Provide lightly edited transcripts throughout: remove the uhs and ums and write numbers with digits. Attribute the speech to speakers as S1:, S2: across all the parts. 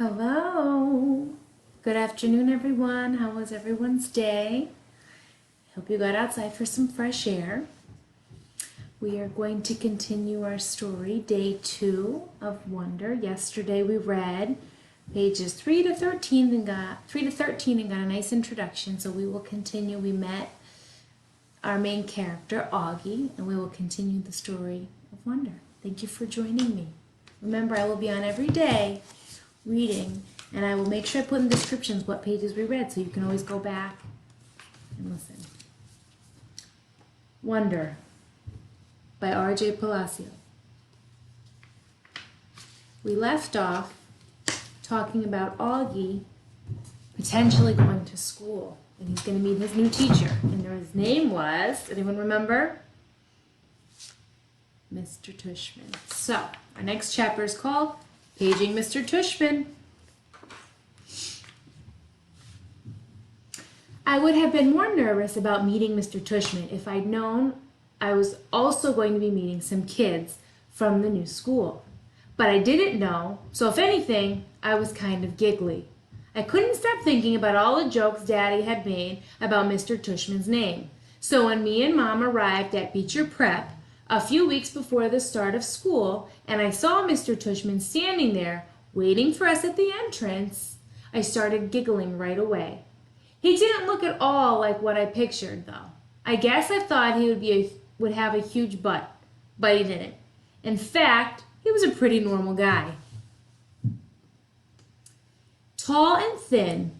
S1: Hello. Good afternoon, everyone. How was everyone's day? Hope you got outside for some fresh air. We are going to continue our story, day 2 of Wonder. Yesterday we read pages 3 to 13 and got a nice introduction. So we will continue. We met our main character, Augie, and we will continue the story of Wonder. Thank you for joining me. Remember, I will be on every day reading, and I will make sure I put in the descriptions what pages we read so you can always go back and listen. Wonder by R.J. Palacio. We left off talking about Augie potentially going to school, and he's going to meet his new teacher, and his name was, anyone remember? Mr. Tushman. So, our next chapter is called Paging Mr. Tushman. I would have been more nervous about meeting Mr. Tushman if I'd known I was also going to be meeting some kids from the new school. But I didn't know, so if anything, I was kind of giggly. I couldn't stop thinking about all the jokes Daddy had made about Mr. Tushman's name. So when me and Mom arrived at Beecher Prep a few weeks before the start of school, and I saw Mr. Tushman standing there waiting for us at the entrance, I started giggling right away. He didn't look at all like what I pictured, though. I guess I thought he would have a huge butt, but he didn't. In fact, he was a pretty normal guy. Tall and thin,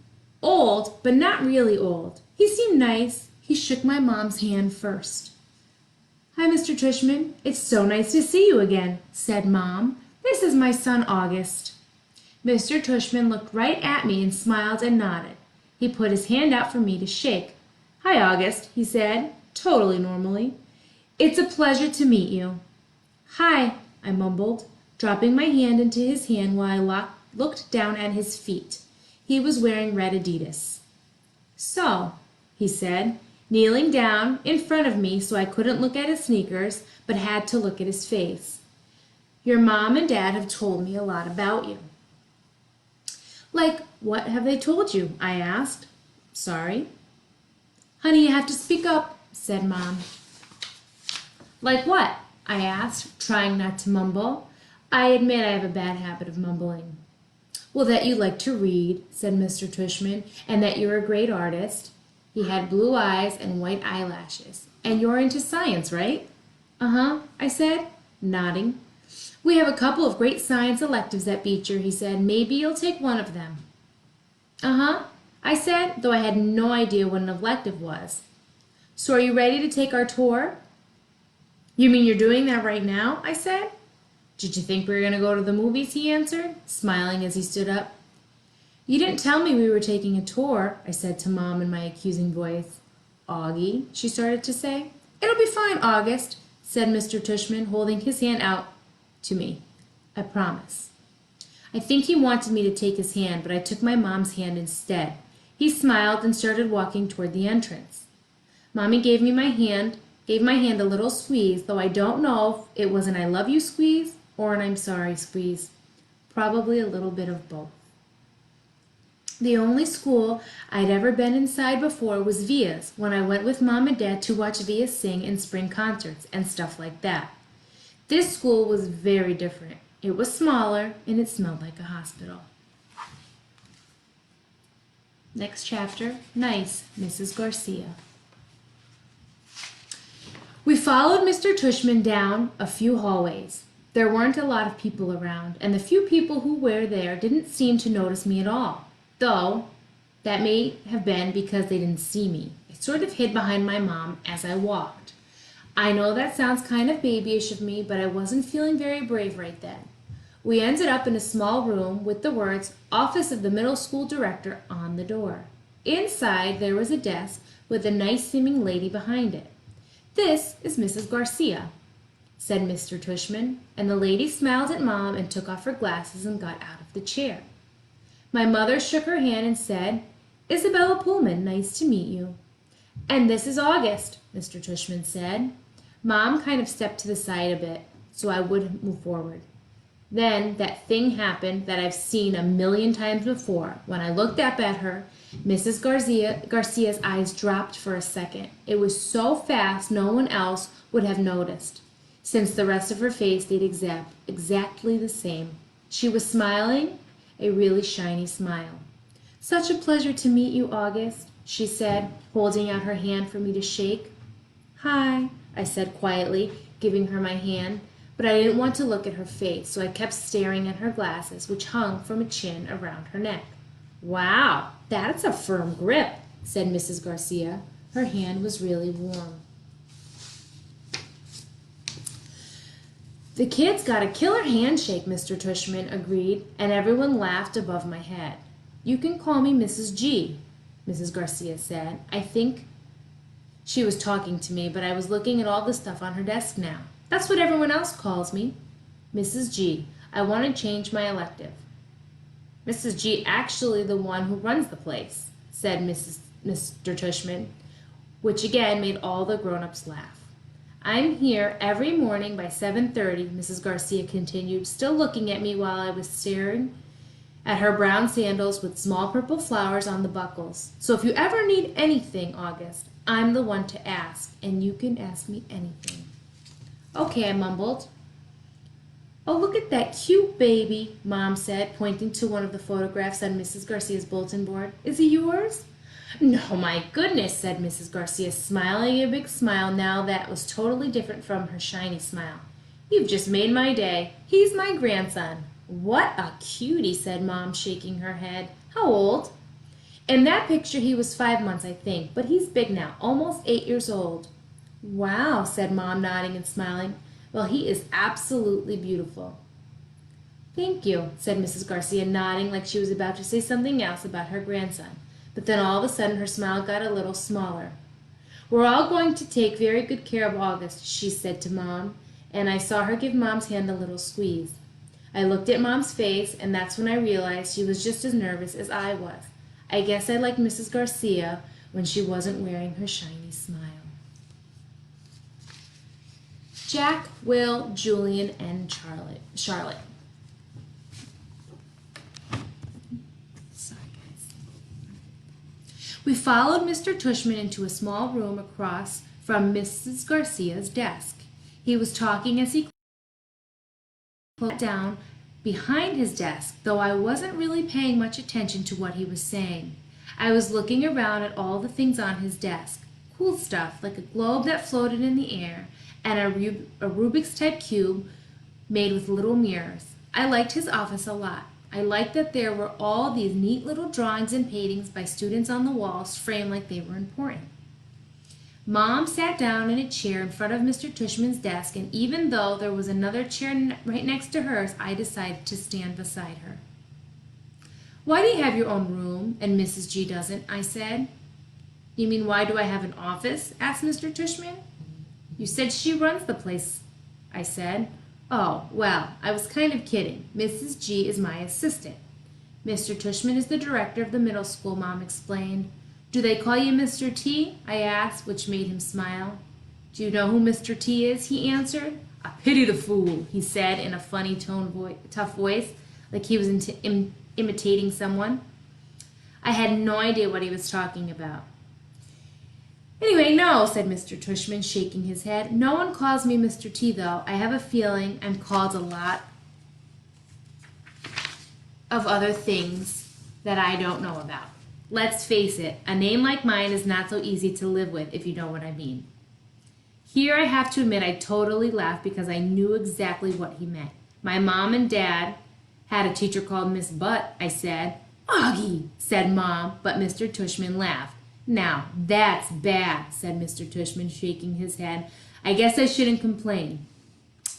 S1: old, but not really old. He seemed nice. He shook my mom's hand first. "Hi, Mr. Tushman. It's so nice to see you again," said Mom. "This is my son, August." Mr. Tushman looked right at me and smiled and nodded. He put his hand out for me to shake. "Hi, August," he said, totally normally. "It's a pleasure to meet you." "Hi," I mumbled, dropping my hand into his hand while I looked down at his feet. He was wearing red Adidas. "So," he said, kneeling down in front of me so I couldn't look at his sneakers, but had to look at his face. "Your mom and dad have told me a lot about you." "Like, what have they told you?" I asked. "Sorry." "Honey, you have to speak up," said Mom. "Like what?" I asked, trying not to mumble. I admit I have a bad habit of mumbling. "Well, that you like to read," said Mr. Tushman, "and that you're a great artist." He had blue eyes and white eyelashes. "And you're into science, right?" "Uh-huh," I said, nodding. "We have a couple of great science electives at Beecher," he said. "Maybe you'll take one of them." "Uh-huh," I said, though I had no idea what an elective was. "So are you ready to take our tour?" "You mean you're doing that right now?" I said. "Did you think we were going to go to the movies?" he answered, smiling as he stood up. "You didn't tell me we were taking a tour," I said to Mom in my accusing voice. "Augie," she started to say. "It'll be fine, August," said Mr. Tushman, holding his hand out to me. "I promise." I think he wanted me to take his hand, but I took my mom's hand instead. He smiled and started walking toward the entrance. Mommy gave my hand a little squeeze, though I don't know if it was an I love you squeeze or an I'm sorry squeeze. Probably a little bit of both. The only school I'd ever been inside before was Via's, when I went with Mom and Dad to watch Via sing in spring concerts and stuff like that. This school was very different. It was smaller, and it smelled like a hospital. Next chapter, Nice, Mrs. Garcia. We followed Mr. Tushman down a few hallways. There weren't a lot of people around, and the few people who were there didn't seem to notice me at all. Though, that may have been because they didn't see me. I sort of hid behind my mom as I walked. I know that sounds kind of babyish of me, but I wasn't feeling very brave right then. We ended up in a small room with the words, "Office of the Middle School Director," on the door. Inside, there was a desk with a nice-seeming lady behind it. "This is Mrs. Garcia," said Mr. Tushman, and the lady smiled at Mom and took off her glasses and got out of the chair. My mother shook her hand and said, "Isabella Pullman, nice to meet you." "And this is August," Mr. Tushman said. Mom kind of stepped to the side a bit so I would move forward. Then that thing happened that I've seen a million times before. When I looked up at her, Mrs. Garcia's eyes dropped for a second. It was so fast no one else would have noticed, since the rest of her face stayed exactly the same. She was smiling, a really shiny smile. "Such a pleasure to meet you, August," she said, holding out her hand for me to shake. "Hi," I said quietly, giving her my hand, but I didn't want to look at her face, so I kept staring at her glasses, which hung from a chin around her neck. "Wow, that's a firm grip," said Mrs. Garcia. Her hand was really warm. "The kid's got a killer handshake," Mr. Tushman agreed, and everyone laughed above my head. "You can call me Mrs. G," Mrs. Garcia said. I think she was talking to me, but I was looking at all the stuff on her desk now. "That's what everyone else calls me." "Mrs. G, I want to change my elective." "Mrs. G actually the one who runs the place," said Mr. Tushman, which again made all the grown-ups laugh. "I'm here every morning by 7:30, Mrs. Garcia continued, still looking at me while I was staring at her brown sandals with small purple flowers on the buckles. "So if you ever need anything, August, I'm the one to ask, and you can ask me anything." "Okay," I mumbled. "Oh, look at that cute baby," Mom said, pointing to one of the photographs on Mrs. Garcia's bulletin board. "Is he yours?" "No, my goodness," said Mrs. Garcia, smiling a big smile now that was totally different from her shiny smile. "You've just made my day. He's my grandson." "What a cutie," said Mom, shaking her head. "How old?" "In that picture he was 5 months, I think, but he's big now, almost 8 years old." "Wow," said Mom, nodding and smiling. "Well, he is absolutely beautiful." "Thank you," said Mrs. Garcia, nodding like she was about to say something else about her grandson. But then all of a sudden her smile got a little smaller. "We're all going to take very good care of August," she said to Mom, and I saw her give Mom's hand a little squeeze. I looked at Mom's face, and that's when I realized she was just as nervous as I was. I guess I liked Mrs. Garcia when she wasn't wearing her shiny smile. Jack, Will, Julian, and Charlotte. Sorry, guys. We followed Mr. Tushman into a small room across from Mrs. Garcia's desk. He was talking as he sat down behind his desk, though I wasn't really paying much attention to what he was saying. I was looking around at all the things on his desk. Cool stuff, like a globe that floated in the air, and a Rubik's type cube made with little mirrors. I liked his office a lot. I liked that there were all these neat little drawings and paintings by students on the walls framed like they were important. Mom sat down in a chair in front of Mr. Tushman's desk, and even though there was another chair right next to hers, I decided to stand beside her. "Why do you have your own room and Mrs. G doesn't?" I said. "You mean why do I have an office?" asked Mr. Tushman. "You said she runs the place," I said. "Oh, well, I was kind of kidding. Mrs. G is my assistant. Mr. Tushman is the director of the middle school," Mom explained. "Do they call you Mr. T?" I asked, which made him smile. "Do you know who Mr. T is?" he answered. "I pity the fool," he said in a funny tough voice, like he was imitating someone. I had no idea what he was talking about. "Anyway, no," said Mr. Tushman, shaking his head. "No one calls me Mr. T, though. I have a feeling I'm called a lot of other things that I don't know about. Let's face it, a name like mine is not so easy to live with, if you know what I mean." Here I have to admit I totally laughed because I knew exactly what he meant. "My mom and dad had a teacher called Miss Butt," I said. "Augie," said Mom, but Mr. Tushman laughed. "Now, that's bad," said Mr. Tushman, shaking his head. "I guess I shouldn't complain.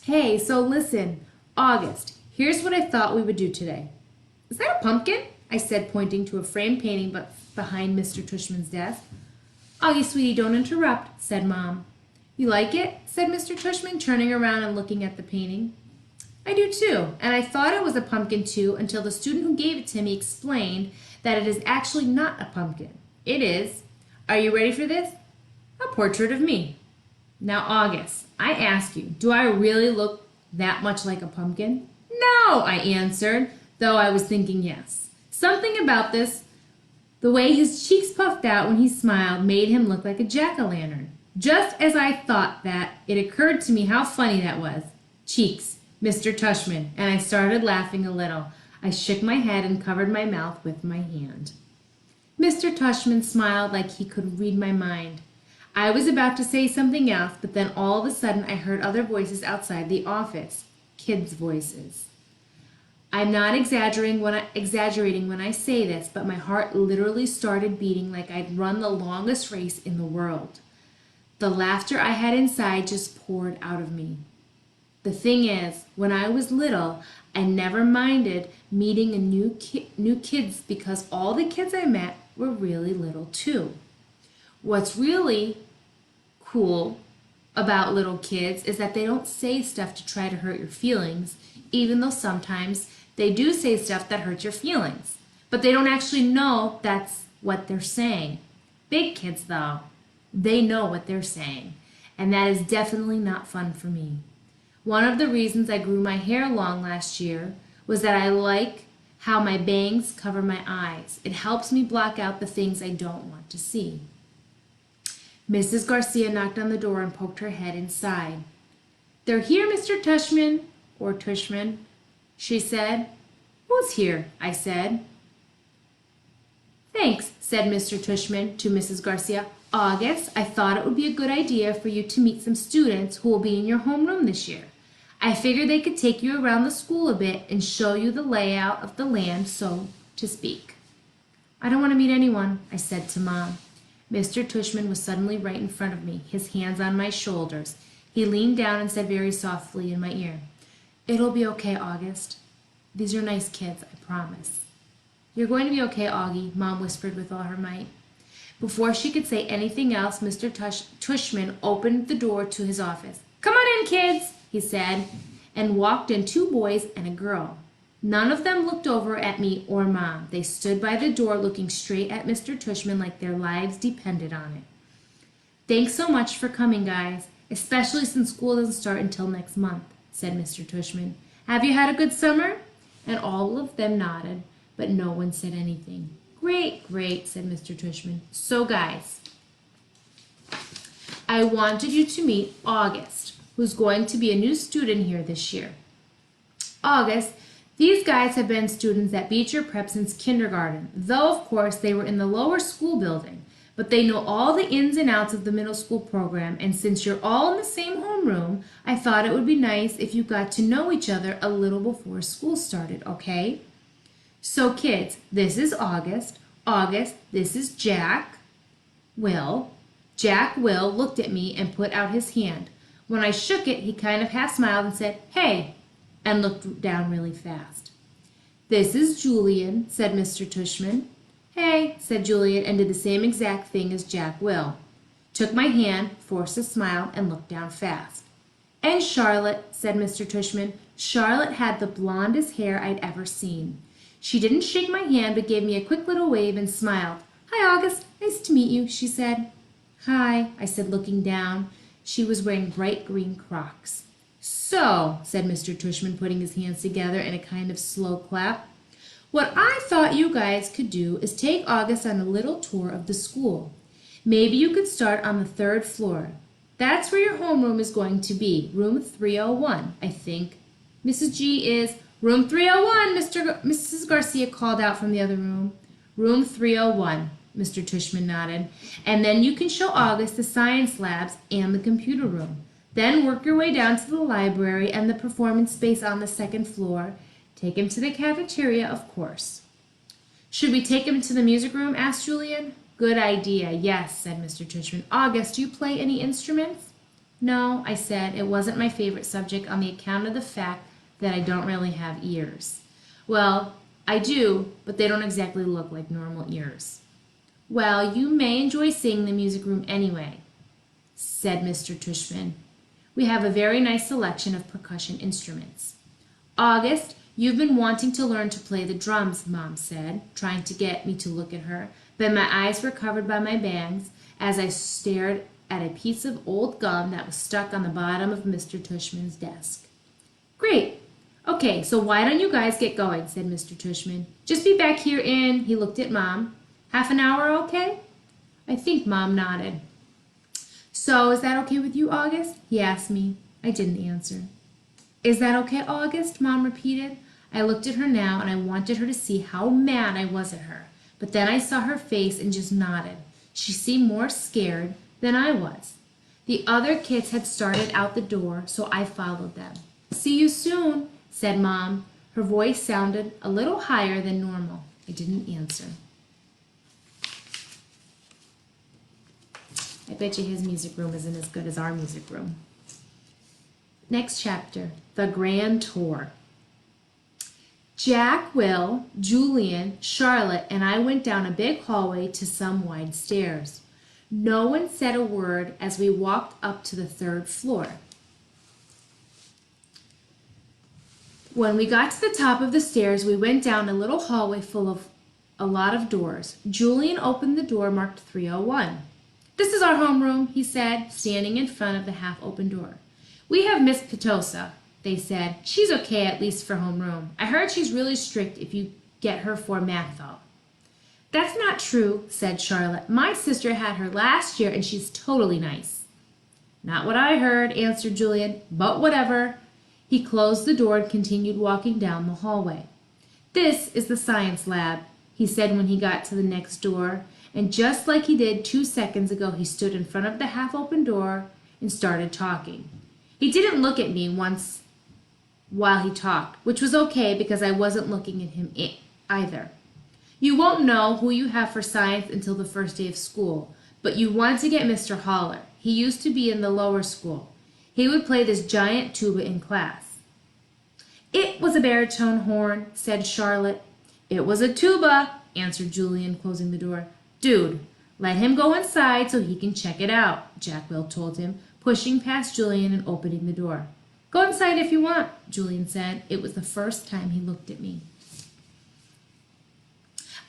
S1: Hey, so listen, August, here's what I thought we would do today." "Is that a pumpkin?" I said, pointing to a framed painting behind Mr. Tushman's desk. "Augie, sweetie, don't interrupt," said Mom. "You like it?" said Mr. Tushman, turning around and looking at the painting. "I do too, and I thought it was a pumpkin too until the student who gave it to me explained that it is actually not a pumpkin. It is, are you ready for this? A portrait of me. Now, August, I ask you, do I really look that much like a pumpkin?" No, I answered, though I was thinking yes. Something about the way his cheeks puffed out when he smiled, made him look like a jack-o'-lantern. Just as I thought that, it occurred to me how funny that was. Cheeks, Mr. Tushman, and I started laughing a little. I shook my head and covered my mouth with my hand. Mr. Tushman smiled like he could read my mind. I was about to say something else, but then all of a sudden I heard other voices outside the office. Kids' voices. I'm not exaggerating when I say this, but my heart literally started beating like I'd run the longest race in the world. The laughter I had inside just poured out of me. The thing is, when I was little, I never minded meeting new kids because all the kids I met were really little too. What's really cool about little kids is that they don't say stuff to try to hurt your feelings, even though sometimes they do say stuff that hurts your feelings. But they don't actually know that's what they're saying. Big kids, though, they know what they're saying, and that is definitely not fun for me. One of the reasons I grew my hair long last year was that I like how my bangs cover my eyes. It helps me block out the things I don't want to see. Mrs. Garcia knocked on the door and poked her head inside. "They're here, Mr. Tushman," or Tushman, she said. "Who's here?" I said. "Thanks," said Mr. Tushman to Mrs. Garcia. "August, I thought it would be a good idea for you to meet some students who will be in your homeroom this year. I figured they could take you around the school a bit and show you the layout of the land, so to speak." "I don't want to meet anyone," I said to Mom. Mr. Tushman was suddenly right in front of me, his hands on my shoulders. He leaned down and said very softly in my ear, "It'll be okay, August. These are nice kids, I promise." "You're going to be okay, Augie," Mom whispered with all her might. Before she could say anything else, Mr. Tushman opened the door to his office. "Come on in, kids," he said, and walked in 2 boys and a girl. None of them looked over at me or Mom. They stood by the door looking straight at Mr. Tushman like their lives depended on it. "Thanks so much for coming, guys, especially since school doesn't start until next month," said Mr. Tushman. "Have you had a good summer?" And all of them nodded, but no one said anything. "Great, great," said Mr. Tushman. "So, guys, I wanted you to meet August, who's going to be a new student here this year. August, these guys have been students at Beecher Prep since kindergarten, though of course they were in the lower school building, but they know all the ins and outs of the middle school program, and since you're all in the same homeroom, I thought it would be nice if you got to know each other a little before school started, okay? So kids, this is August. August, this is Jack. Jack Will looked at me and put out his hand. When I shook it, he kind of half smiled and said, "Hey," and looked down really fast. "This is Julian," said Mr. Tushman. "Hey," said Julian, and did the same exact thing as Jack Will. Took my hand, forced a smile, and looked down fast. "And Charlotte," said Mr. Tushman. Charlotte had the blondest hair I'd ever seen. She didn't shake my hand, but gave me a quick little wave and smiled. "Hi, August. Nice to meet you," she said. "Hi," I said, looking down. She was wearing bright green Crocs. "So," said Mr. Tushman, putting his hands together in a kind of slow clap, "what I thought you guys could do is take August on a little tour of the school. Maybe you could start on the 3rd floor. That's where your homeroom is going to be, room 301, I think. Mrs. G is..." "Room 301, Mrs. Garcia called out from the other room. "Room 301, Mr. Tushman nodded. "And then you can show August the science labs and the computer room. Then work your way down to the library and the performance space on the 2nd floor. Take him to the cafeteria, of course." "Should we take him to the music room?" asked Julian. "Good idea, yes," said Mr. Tushman. "August, do you play any instruments?" "No," I said. It wasn't my favorite subject on the account of the fact that I don't really have ears. "Well, I do, but they don't exactly look like normal ears." "Well, you may enjoy seeing the music room anyway," said Mr. Tushman. "We have a very nice selection of percussion instruments." "August, you've been wanting to learn to play the drums," Mom said, trying to get me to look at her, but my eyes were covered by my bangs as I stared at a piece of old gum that was stuck on the bottom of Mr. Tushman's desk. "Great! Okay, so why don't you guys get going, said Mr. Tushman. Just be back here in, he looked at Mom. Half an hour, okay? I think Mom nodded. So, is that okay with you, August? He asked me. I didn't answer. Is that okay, August? Mom repeated. I looked at her now and I wanted her to see how mad I was at her. But then I saw her face and just nodded. She seemed more scared than I was. The other kids had started out the door, so I followed them. See you soon, said Mom. Her voice sounded a little higher than normal. I didn't answer. I bet you his music room isn't as good as our music room. Next chapter, The Grand Tour. Jack, Will, Julian, Charlotte, and I went down a big hallway to some wide stairs. No one said a word as we walked up to the 3rd floor. When we got to the top of the stairs, we went down a little hallway full of a lot of doors. Julian opened the door marked 301. This is our homeroom, he said, standing in front of the half-open door. We have Miss Petosa, they said. She's okay, at least for homeroom. I heard she's really strict if you get her for math, though. That's not true, said Charlotte. My sister had her last year, and she's totally nice. Not what I heard, answered Julian, but whatever. He closed the door and continued walking down the hallway. This is the science lab, he said when he got to the next door. And just like he did 2 seconds ago, he stood in front of the half-open door and started talking. He didn't look at me once while he talked, which was okay because I wasn't looking at him either. You won't know who you have for science until the first day of school, but you want to get Mr. Holler. He used to be in the lower school. He would play this giant tuba in class. It was a baritone horn, said Charlotte. It was a tuba, answered Julian, closing the door. Dude, let him go inside so he can check it out, Jack Will told him, pushing past Julian and opening the door. Go inside if you want, Julian said. It was the first time he looked at me.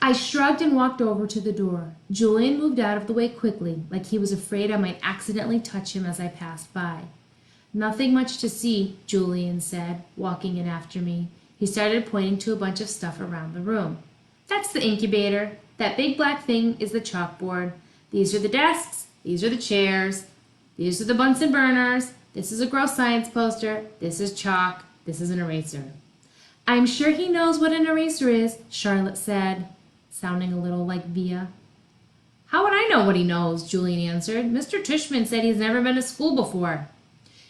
S1: I shrugged and walked over to the door. Julian moved out of the way quickly, like he was afraid I might accidentally touch him as I passed by. Nothing much to see, Julian said, walking in after me. He started pointing to a bunch of stuff around the room. That's the incubator. That big black thing is the chalkboard. These are the desks. These are the chairs. These are the Bunsen burners. This is a gross science poster. This is chalk. This is an eraser. I'm sure he knows what an eraser is, Charlotte said, sounding a little like Via. How would I know what he knows? Julian answered. Mr. Tushman said he's never been to school before.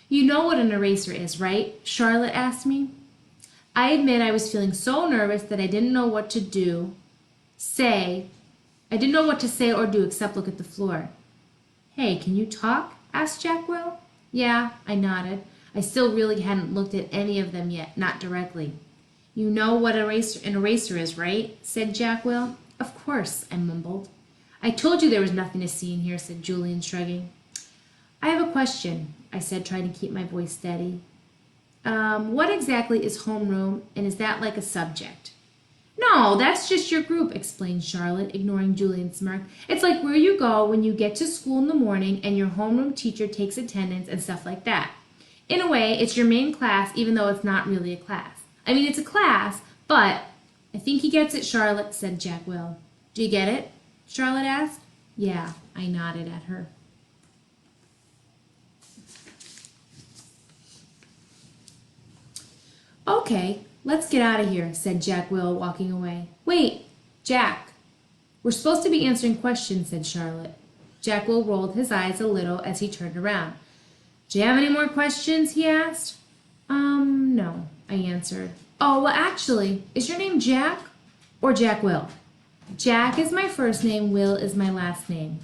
S1: You know what an eraser is, right? Charlotte asked me. I admit I was feeling so nervous that I didn't know what to say or do except look at the floor. Hey, can you talk? Asked Jack Will. Yeah, I nodded. I still really hadn't looked at any of them yet, not directly. You know what an eraser is, right? Said Jack Will. Of course, I mumbled. I told you there was nothing to see in here, said Julian, shrugging. I have a question, I said, trying to keep my voice steady. What exactly is homeroom, and is that like a subject? No, that's just your group, explained Charlotte, ignoring Julian's smirk. It's like where you go when you get to school in the morning and your homeroom teacher takes attendance and stuff like that. In a way, it's your main class, even though it's not really a class. I mean, it's a class, but I think he gets it, Charlotte, said Jack Will. Do you get it? Charlotte asked. Yeah, I nodded at her. Okay, let's get out of here, said Jack Will, walking away. Wait, Jack. We're supposed to be answering questions, said Charlotte. Jack Will rolled his eyes a little as he turned around. Do you have any more questions? He asked. No, I answered. Oh, well, actually, is your name Jack or Jack Will? Jack is my first name, Will is my last name.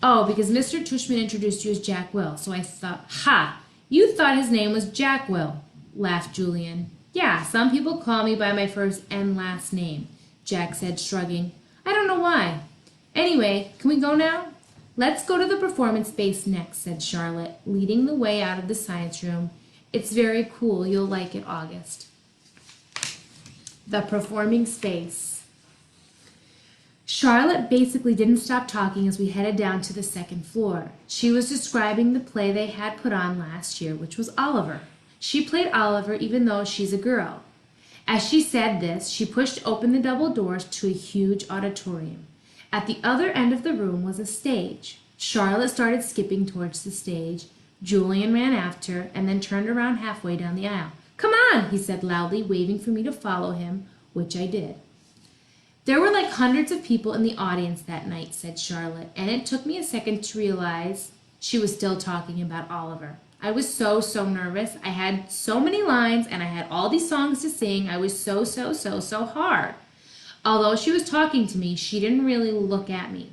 S1: Oh, because Mr. Tushman introduced you as Jack Will, so I thought, ha, you thought his name was Jack Will, laughed Julian. Yeah, some people call me by my first and last name, Jack said, shrugging. I don't know why. Anyway, can we go now? Let's go to the performance space next, said Charlotte, leading the way out of the science room. It's very cool. You'll like it, August. The performing space. Charlotte basically didn't stop talking as we headed down to the second floor. She was describing the play they had put on last year, which was Oliver. She played Oliver even though she's a girl. As she said this, she pushed open the double doors to a huge auditorium. At the other end of the room was a stage. Charlotte started skipping towards the stage. Julian ran after and then turned around halfway down the aisle. "Come on," he said loudly, waving for me to follow him, which I did. "There were like hundreds of people in the audience that night," said Charlotte, and it took me a second to realize she was still talking about Oliver. I was so nervous. I had so many lines and I had all these songs to sing. I was so hard. Although she was talking to me, she didn't really look at me.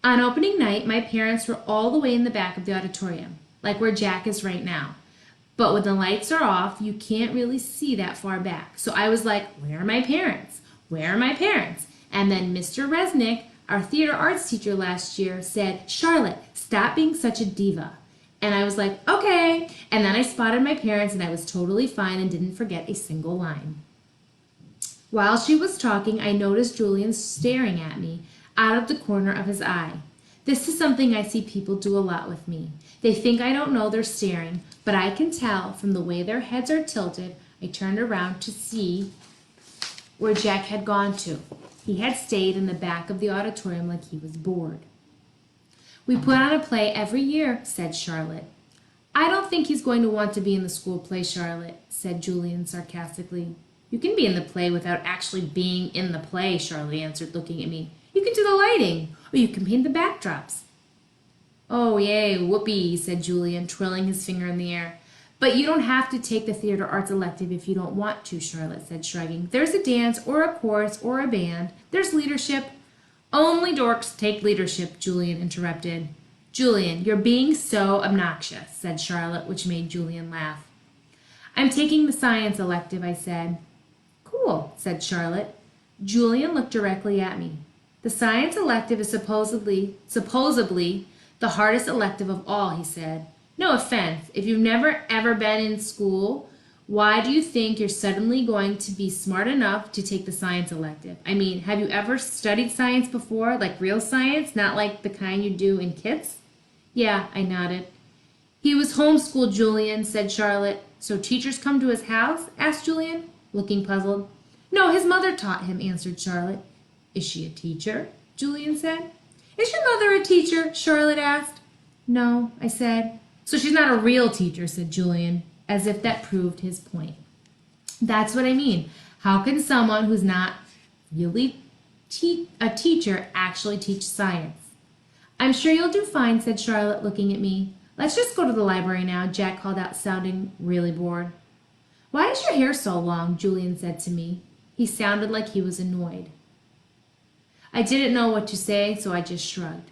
S1: On opening night, my parents were all the way in the back of the auditorium, like where Jack is right now. But when the lights are off, you can't really see that far back. So I was like, where are my parents? Where are my parents? And then Mr. Resnick, our theater arts teacher last year, said, "Charlotte, stop being such a diva." And I was like, okay. And then I spotted my parents and I was totally fine and didn't forget a single line. While she was talking, I noticed Julian staring at me out of the corner of his eye. This is something I see people do a lot with me. They think I don't know they're staring, but I can tell from the way their heads are tilted. I turned around to see where Jack had gone to. He had stayed in the back of the auditorium like he was bored. "We put on a play every year," said Charlotte. "I don't think he's going to want to be in the school play, Charlotte," said Julian sarcastically. "You can be in the play without actually being in the play," Charlotte answered, looking at me. "You can do the lighting, or you can paint the backdrops." "Oh, yay, whoopee," said Julian, twirling his finger in the air. "But you don't have to take the theater arts elective if you don't want to," Charlotte said, shrugging. "There's a dance, or a chorus, or a band. There's leadership." "Only dorks take leadership," Julian interrupted. "Julian, you're being so obnoxious," said Charlotte, which made Julian laugh. "I'm taking the science elective," I said. "Cool," said Charlotte. Julian looked directly at me. "The science elective is supposedly the hardest elective of all," he said. "No offense, if you've never ever been in school, why do you think you're suddenly going to be smart enough to take the science elective? I mean, have you ever studied science before, like real science, not like the kind you do in kits?" "Yeah," I nodded. "He was homeschooled, Julian," said Charlotte. "So teachers come to his house?" asked Julian, looking puzzled. "No, his mother taught him," answered Charlotte. "Is she a teacher?" Julian said. "Is your mother a teacher?" Charlotte asked. "No," I said. "So she's not a real teacher," said Julian, as if that proved his point. "That's what I mean. How can someone who's not really a teacher actually teach science?" "I'm sure you'll do fine," said Charlotte, looking at me. "Let's just go to the library now," Jack called out, sounding really bored. "Why is your hair so long?" Julian said to me. He sounded like he was annoyed. I didn't know what to say, so I just shrugged.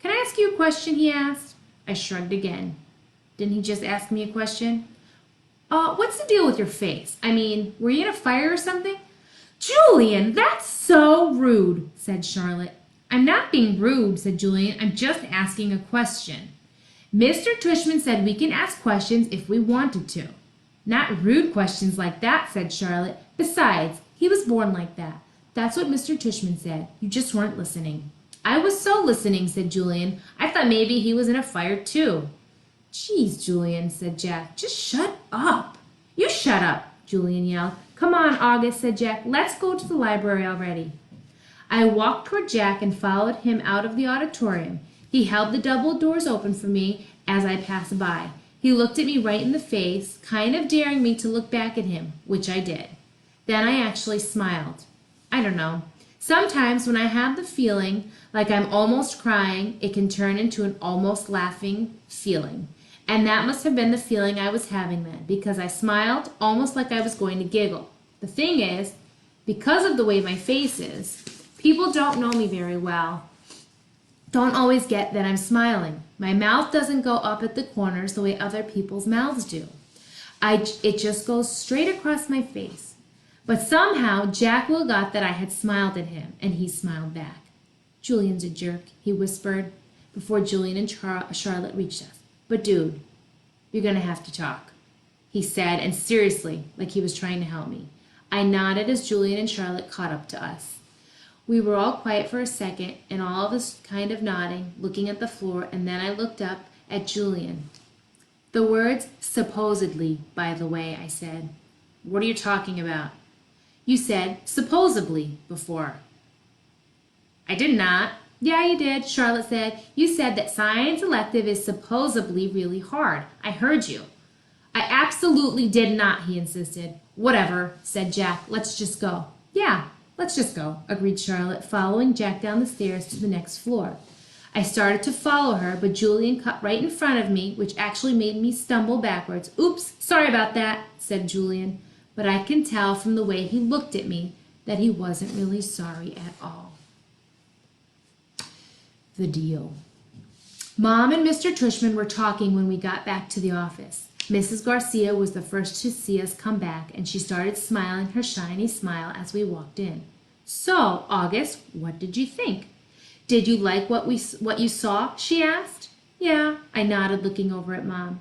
S1: "Can I ask you a question?" he asked. I shrugged again. Didn't he just ask me a question? What's the deal with your face? I mean, were you in a fire or something?" "Julian, that's so rude," said Charlotte. "I'm not being rude," said Julian. "I'm just asking a question. Mr. Tushman said we can ask questions if we wanted to." "Not rude questions like that," said Charlotte. "Besides, he was born like that. That's what Mr. Tushman said. You just weren't listening." "I was so listening," said Julian. "I thought maybe he was in a fire too." "Geez, Julian," said Jack. "Just shut up." "You shut up," Julian yelled. "Come on, August," said Jack. "Let's go to the library already." I walked toward Jack and followed him out of the auditorium. He held the double doors open for me as I passed by. He looked at me right in the face, kind of daring me to look back at him, which I did. Then I actually smiled. I don't know. Sometimes when I have the feeling like I'm almost crying, it can turn into an almost laughing feeling. And that must have been the feeling I was having then, because I smiled almost like I was going to giggle. The thing is, because of the way my face is, people don't know me very well. Don't always get that I'm smiling. My mouth doesn't go up at the corners the way other people's mouths do. It just goes straight across my face. But somehow Jack Will got that I had smiled at him, and he smiled back. "Julian's a jerk," he whispered before Julian and Charlotte reached us. "But dude, you're going to have to talk," he said, and seriously, like he was trying to help me. I nodded as Julian and Charlotte caught up to us. We were all quiet for a second, and all of us kind of nodding, looking at the floor, and then I looked up at Julian. The words supposedly, by the way, I said. What are you talking about? You said supposedly before. I did not. Yeah, you did, Charlotte said. You said that science elective is supposedly really hard. I heard you. I absolutely did not, he insisted. Whatever, said Jack. Let's just go. Yeah, let's just go, agreed Charlotte, following Jack down the stairs to the next floor. I started to follow her, but Julian cut right in front of me, which actually made me stumble backwards. Oops, sorry about that, said Julian. But I can tell from the way he looked at me that he wasn't really sorry at all. The deal. Mom and Mr. Tushman were talking when we got back to the office. Mrs. Garcia was the first to see us come back, and she started smiling her shiny smile as we walked in. So, August, what did you think? Did you like what you saw? She asked. Yeah, I nodded, looking over at Mom.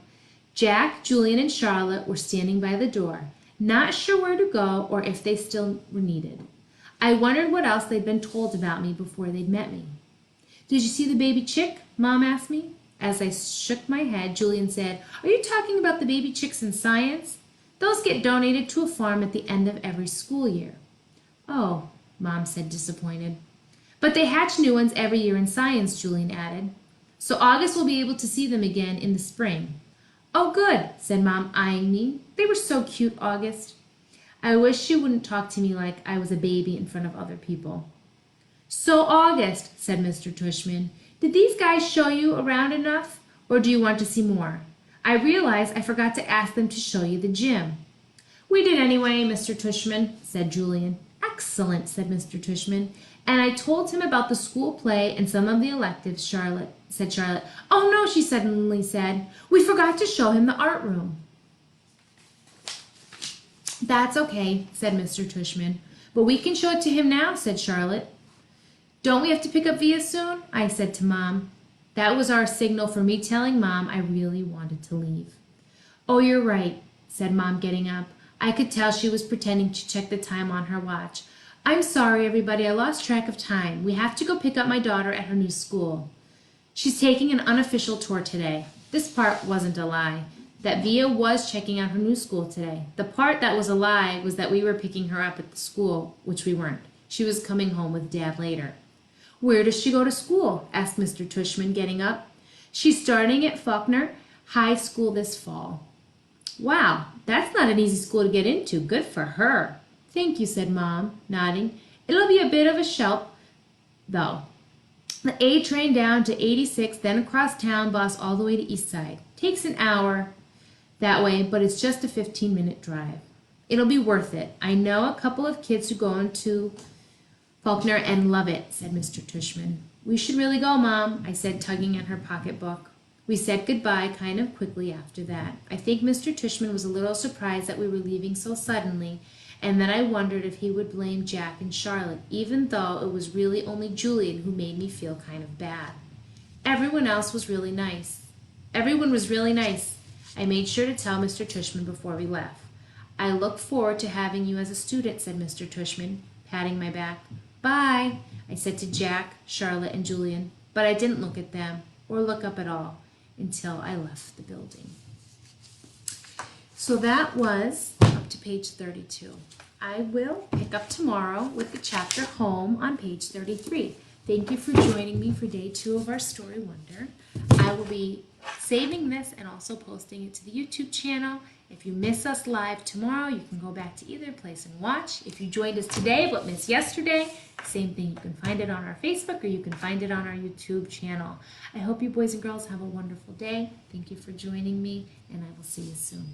S1: Jack, Julian, and Charlotte were standing by the door, not sure where to go or if they still were needed. I wondered what else they'd been told about me before they'd met me. Did you see the baby chick? Mom asked me. As I shook my head, Julian said, Are you talking about the baby chicks in science? Those get donated to a farm at the end of every school year. Oh, Mom said, disappointed. But they hatch new ones every year in science, Julian added. So August will be able to see them again in the spring. Oh, good, said Mom, eyeing me. They were so cute, August. I wish she wouldn't talk to me like I was a baby in front of other people. So, August, said Mr. Tushman, did these guys show you around enough, or do you want to see more? I realize I forgot to ask them to show you the gym. We did anyway, Mr. Tushman, said Julian. Excellent, said Mr. Tushman, and I told him about the school play and some of the electives, said Charlotte. Oh no, she suddenly said, we forgot to show him the art room. That's okay, said Mr. Tushman, but we can show it to him now, said Charlotte. Don't we have to pick up Via soon? I said to Mom. That was our signal for me telling Mom I really wanted to leave. Oh, you're right, said Mom, getting up. I could tell she was pretending to check the time on her watch. I'm sorry, everybody, I lost track of time. We have to go pick up my daughter at her new school. She's taking an unofficial tour today. This part wasn't a lie. That Via was checking out her new school today. The part that was a lie was that we were picking her up at the school, which we weren't. She was coming home with Dad later. Where does she go to school? Asked Mr. Tushman, getting up. She's starting at Faulkner High School this fall. Wow, that's not an easy school to get into. Good for her. Thank you, said Mom, nodding. It'll be a bit of a shelp, though. The A train down to 86, then across town, bus all the way to East Side. Takes an hour that way, but it's just a 15-minute drive. It'll be worth it. I know a couple of kids who go into Faulkner and love it, said Mr. Tushman. We should really go, Mom, I said, tugging at her pocketbook. We said goodbye kind of quickly after that. I think Mr. Tushman was a little surprised that we were leaving so suddenly, and then I wondered if he would blame Jack and Charlotte, even though it was really only Julian who made me feel kind of bad. Everyone was really nice. I made sure to tell Mr. Tushman before we left. I look forward to having you as a student, said Mr. Tushman, patting my back. Bye, I said to Jack, Charlotte, and Julian, but I didn't look at them or look up at all until I left the building. So that was up to page 32. I will pick up tomorrow with the chapter Home on page 33. Thank you for joining me for day 2 of our Story Wonder. I will be saving this and also posting it to the YouTube channel. If you miss us live tomorrow, you can go back to either place and watch. If you joined us today but missed yesterday, same thing. You can find it on our Facebook or you can find it on our YouTube channel. I hope you boys and girls have a wonderful day. Thank you for joining me, and I will see you soon.